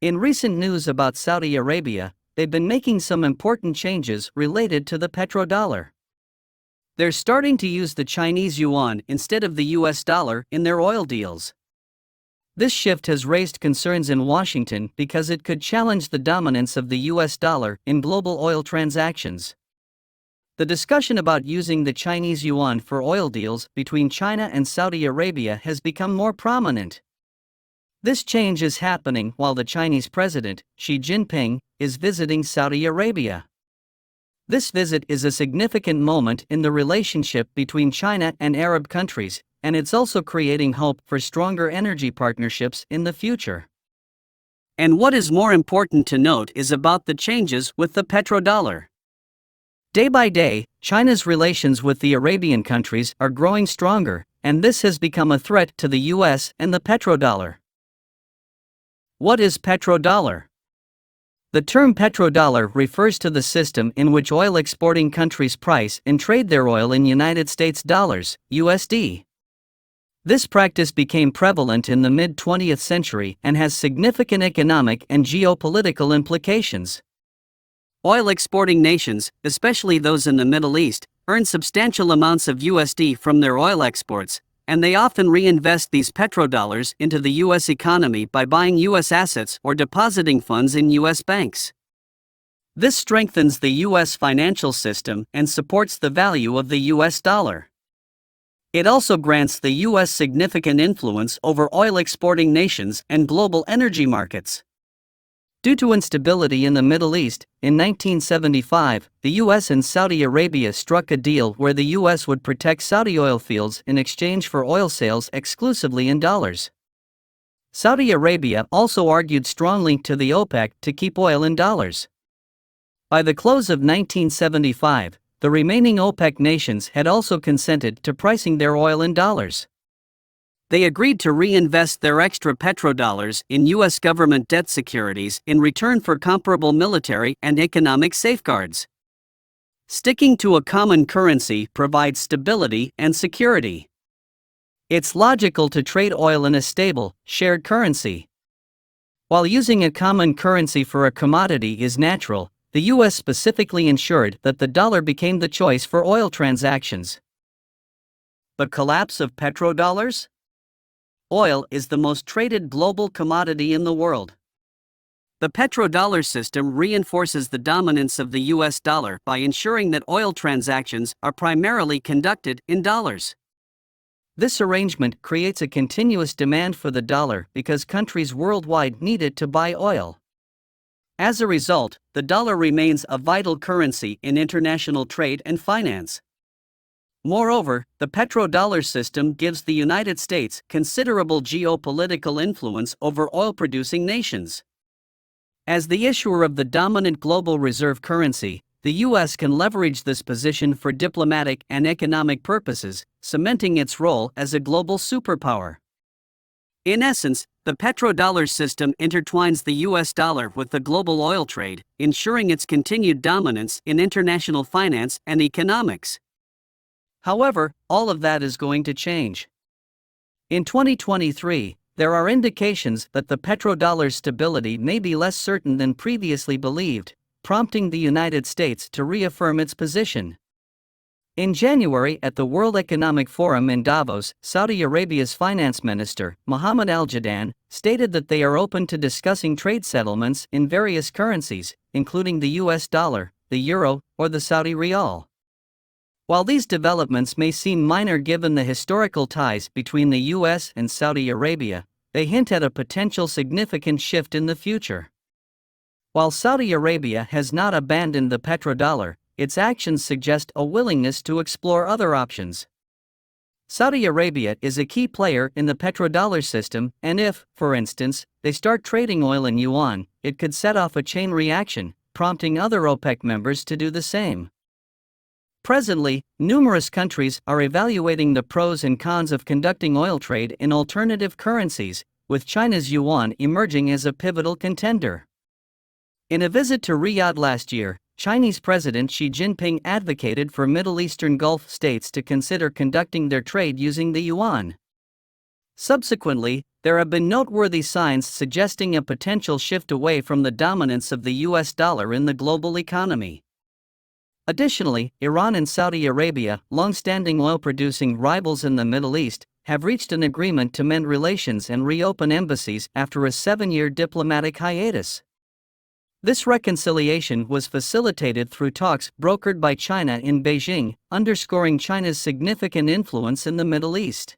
In recent news about Saudi Arabia, they've been making some important changes related to the petrodollar. They're starting to use the Chinese yuan instead of the US dollar in their oil deals. This shift has raised concerns in Washington because it could challenge the dominance of the US dollar in global oil transactions. The discussion about using the Chinese yuan for oil deals between China and Saudi Arabia has become more prominent. This change is happening while the Chinese president, Xi Jinping, is visiting Saudi Arabia. This visit is a significant moment in the relationship between China and Arab countries, and it's also creating hope for stronger energy partnerships in the future. And what is more important to note is about the changes with the petrodollar. Day by day, China's relations with the Arabian countries are growing stronger, and this has become a threat to the US and the petrodollar. What is petrodollar? The term petrodollar refers to the system in which oil exporting countries price and trade their oil in United States dollars, USD. This practice became prevalent in the mid-20th century and has significant economic and geopolitical implications. Oil exporting nations, especially those in the Middle East, earn substantial amounts of USD from their oil exports, and they often reinvest these petrodollars into the U.S. economy by buying U.S. assets or depositing funds in U.S. banks. This strengthens the U.S. financial system and supports the value of the U.S. dollar. It also grants the U.S. significant influence over oil exporting nations and global energy markets. Due to instability in the Middle East, in 1975, the U.S. and Saudi Arabia struck a deal where the U.S. would protect Saudi oil fields in exchange for oil sales exclusively in dollars. Saudi Arabia also argued strongly to the OPEC to keep oil in dollars. By the close of 1975, the remaining OPEC nations had also consented to pricing their oil in dollars. They agreed to reinvest their extra petrodollars in U.S. government debt securities in return for comparable military and economic safeguards. Sticking to a common currency provides stability and security. It's logical to trade oil in a stable, shared currency. While using a common currency for a commodity is natural, the U.S. specifically ensured that the dollar became the choice for oil transactions. The collapse of petrodollars? Oil is the most traded global commodity in the world. The petrodollar system reinforces the dominance of the US dollar by ensuring that oil transactions are primarily conducted in dollars. This arrangement creates a continuous demand for the dollar because countries worldwide need it to buy oil. As a result, the dollar remains a vital currency in international trade and finance. Moreover, the petrodollar system gives the United States considerable geopolitical influence over oil-producing nations. As the issuer of the dominant global reserve currency, the U.S. can leverage this position for diplomatic and economic purposes, cementing its role as a global superpower. In essence, the petrodollar system intertwines the U.S. dollar with the global oil trade, ensuring its continued dominance in international finance and economics. However, all of that is going to change. In 2023, there are indications that the petrodollar's stability may be less certain than previously believed, prompting the United States to reaffirm its position. In January at the World Economic Forum in Davos, Saudi Arabia's finance minister, Mohammed Al-Jadaan, stated that they are open to discussing trade settlements in various currencies, including the US dollar, the euro, or the Saudi rial. While these developments may seem minor given the historical ties between the US and Saudi Arabia, they hint at a potential significant shift in the future. While Saudi Arabia has not abandoned the petrodollar, its actions suggest a willingness to explore other options. Saudi Arabia is a key player in the petrodollar system, and if, for instance, they start trading oil in yuan, it could set off a chain reaction, prompting other OPEC members to do the same. Presently, numerous countries are evaluating the pros and cons of conducting oil trade in alternative currencies, with China's yuan emerging as a pivotal contender. In a visit to Riyadh last year, Chinese President Xi Jinping advocated for Middle Eastern Gulf states to consider conducting their trade using the yuan. Subsequently, there have been noteworthy signs suggesting a potential shift away from the dominance of the US dollar in the global economy. Additionally, Iran and Saudi Arabia, long-standing oil-producing rivals in the Middle East, have reached an agreement to mend relations and reopen embassies after a 7-year diplomatic hiatus. This reconciliation was facilitated through talks brokered by China in Beijing, underscoring China's significant influence in the Middle East.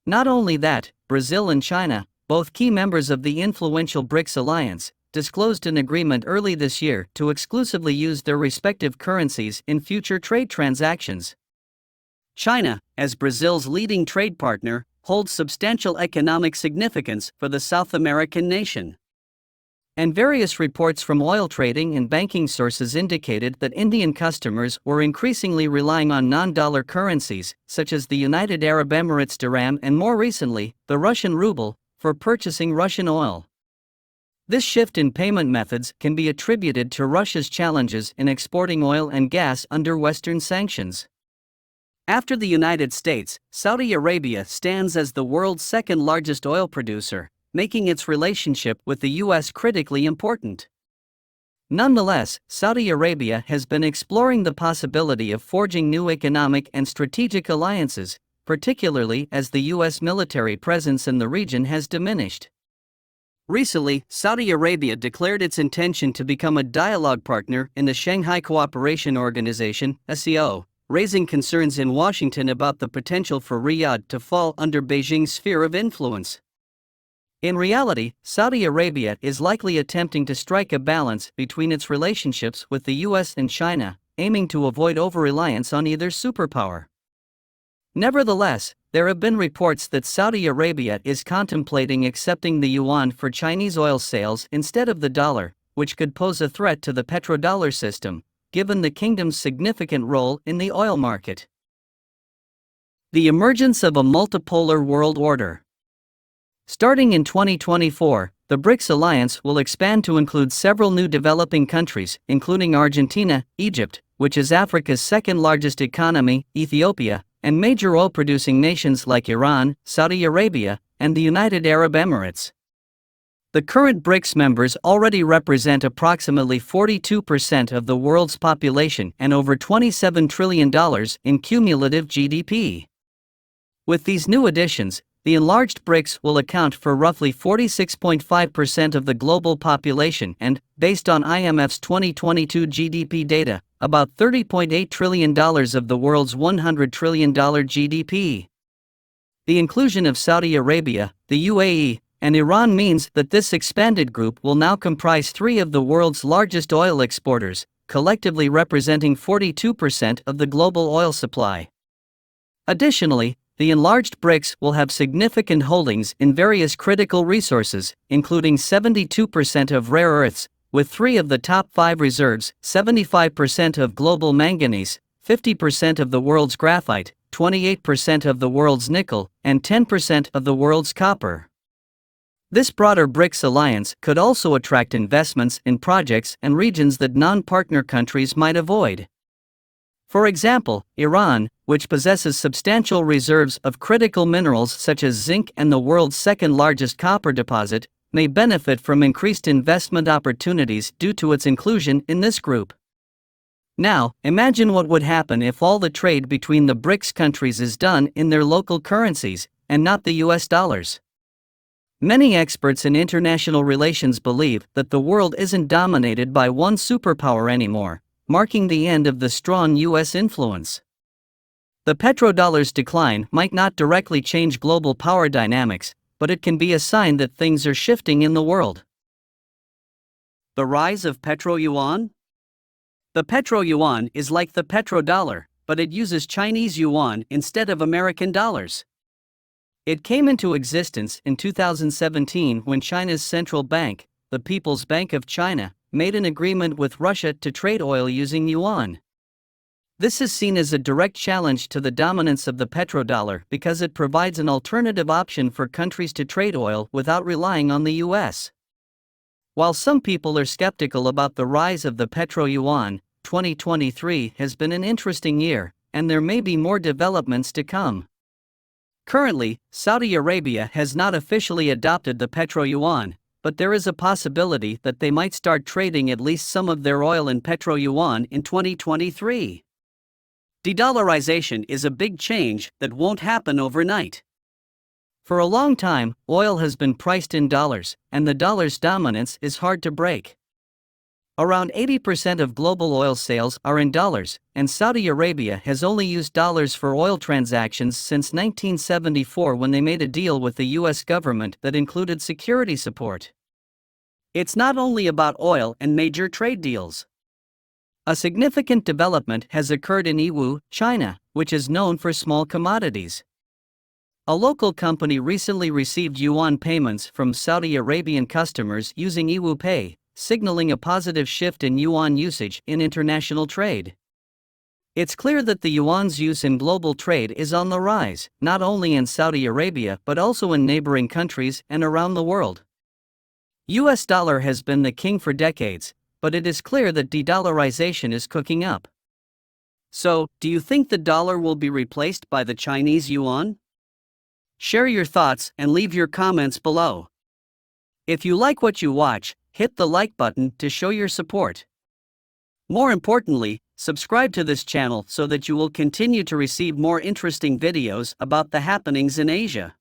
Not only that, Brazil and China, both key members of the influential BRICS alliance, disclosed an agreement early this year to exclusively use their respective currencies in future trade transactions. China, as Brazil's leading trade partner, holds substantial economic significance for the South American nation. And various reports from oil trading and banking sources indicated that Indian customers were increasingly relying on non-dollar currencies, such as the United Arab Emirates dirham and more recently, the Russian ruble, for purchasing Russian oil. This shift in payment methods can be attributed to Russia's challenges in exporting oil and gas under Western sanctions. After the United States, Saudi Arabia stands as the world's second-largest oil producer, making its relationship with the U.S. critically important. Nonetheless, Saudi Arabia has been exploring the possibility of forging new economic and strategic alliances, particularly as the U.S. military presence in the region has diminished. Recently, Saudi Arabia declared its intention to become a dialogue partner in the Shanghai Cooperation Organization, SCO, raising concerns in Washington about the potential for Riyadh to fall under Beijing's sphere of influence. In reality, Saudi Arabia is likely attempting to strike a balance between its relationships with the US and China, aiming to avoid over-reliance on either superpower. Nevertheless, there have been reports that Saudi Arabia is contemplating accepting the yuan for Chinese oil sales instead of the dollar, which could pose a threat to the petrodollar system, given the kingdom's significant role in the oil market. The emergence of a multipolar world order. Starting in 2024, the BRICS alliance will expand to include several new developing countries, including Argentina, Egypt, which is Africa's second-largest economy, Ethiopia, and major oil-producing nations like Iran, Saudi Arabia, and the United Arab Emirates. The current BRICS members already represent approximately 42% of the world's population and over $27 trillion in cumulative GDP. With these new additions, the enlarged BRICS will account for roughly 46.5% of the global population and, based on IMF's 2022 GDP data, about $30.8 trillion of the world's $100 trillion GDP. The inclusion of Saudi Arabia, the UAE, and Iran means that this expanded group will now comprise 3 of the world's largest oil exporters, collectively representing 42% of the global oil supply. Additionally, the enlarged BRICS will have significant holdings in various critical resources, including 72% of rare earths, with 3 of the top 5 reserves, 75% of global manganese, 50% of the world's graphite, 28% of the world's nickel, and 10% of the world's copper. This broader BRICS alliance could also attract investments in projects and regions that non-partner countries might avoid. For example, Iran, which possesses substantial reserves of critical minerals such as zinc and the world's second-largest copper deposit, may benefit from increased investment opportunities due to its inclusion in this group. Now, imagine what would happen if all the trade between the BRICS countries is done in their local currencies, and not the US dollars. Many experts in international relations believe that the world isn't dominated by one superpower anymore, marking the end of the strong US influence. The petrodollar's decline might not directly change global power dynamics, but it can be a sign that things are shifting in the world. The rise of Petroyuan? The Petroyuan is like the petrodollar, but it uses Chinese yuan instead of American dollars. It came into existence in 2017 when China's central bank, the People's Bank of China, made an agreement with Russia to trade oil using yuan. This is seen as a direct challenge to the dominance of the petrodollar because it provides an alternative option for countries to trade oil without relying on the US. While some people are skeptical about the rise of the Petroyuan, 2023 has been an interesting year, and there may be more developments to come. Currently, Saudi Arabia has not officially adopted the Petroyuan, but there is a possibility that they might start trading at least some of their oil in Petroyuan in 2023. De-dollarization is a big change that won't happen overnight. For a long time, oil has been priced in dollars, and the dollar's dominance is hard to break. Around 80% of global oil sales are in dollars, and Saudi Arabia has only used dollars for oil transactions since 1974 when they made a deal with the US government that included security support. It's not only about oil and major trade deals. A significant development has occurred in Yiwu, China, which is known for small commodities. A local company recently received yuan payments from Saudi Arabian customers using Yiwu Pay, signaling a positive shift in yuan usage in international trade. It's clear that the yuan's use in global trade is on the rise, not only in Saudi Arabia but also in neighboring countries and around the world. US dollar has been the king for decades, but it is clear that de-dollarization is cooking up. So, do you think the dollar will be replaced by the Chinese yuan? Share your thoughts and leave your comments below. If you like what you watch, hit the like button to show your support. More importantly, subscribe to this channel so that you will continue to receive more interesting videos about the happenings in Asia.